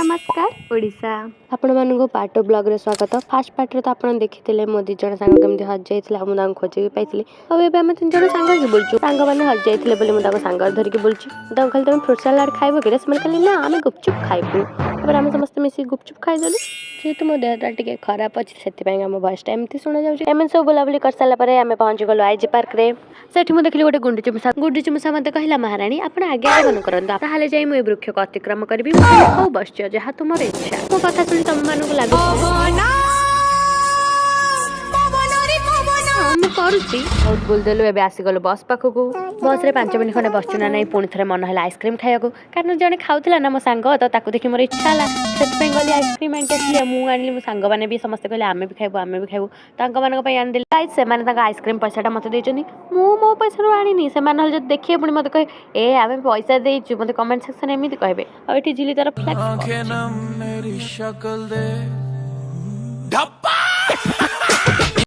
नमस्कार ओडिशा आपण मानक पार्ट 2 ब्लॉग रे स्वागत। फास्ट पार्ट रे तो आपण देखिथिले मो दी जण सांग केमती हज जाइथिले हम दांग खोजी पाइथिले। अब एबे हम तीन जण सांग के बोलछु सांग माने हज जाइथिले बोले मो दांग सांग धर के बोलछु दांग खाली तुम फ्रूट सलाड खाइबो के रेस मन खाली ना हम गुपचुप खाइबो। तब हम समस्त मिसी गुपचुप खाइ देलु जेतु मो देहटा टिके खराब अछि सेति पय हम वॉइस टाइम ती सुना जाउ। एमन सब बुलाबुली कर साला परे हम पहुंच गलो आईजी पार्क रे। सेठी मु देखली गोटे गुंडी चुमसा मते कहला महारानी आपण आगे आगे मन करन ताहाले जाई मु ए वृक्ष को अतिक्रम करबी हो बसछ जहा तुमर इच्छा। मो कथा सुनी तुम मानक लागु हम करूची बहुत बोल देलु। एबे आसी गलो बस पाखकू बस रे 5 मिनिट खने बसचु ना नहीं पुणी थरे मन हला आइसक्रीम खाइयाको कारण जने खाउतला ना मो सांग तो ताकू देखि मोर इच्छा हला सेत पे गली आइसक्रीम आन के मु आनिली मो सांग माने भी समस्त कहले आमे भी खाइबो तांका मानक पय आन देली गाइस से माने तांका आइसक्रीम पैसाटा मते देचनी मु मो पैसा रो आनिनी से माने हल देखिए पुणी मते कहे ए आमे पैसा देइछु मते कमेंट सेक्शन एमिति कहबे आ एठी जिली तार फ्लेक्स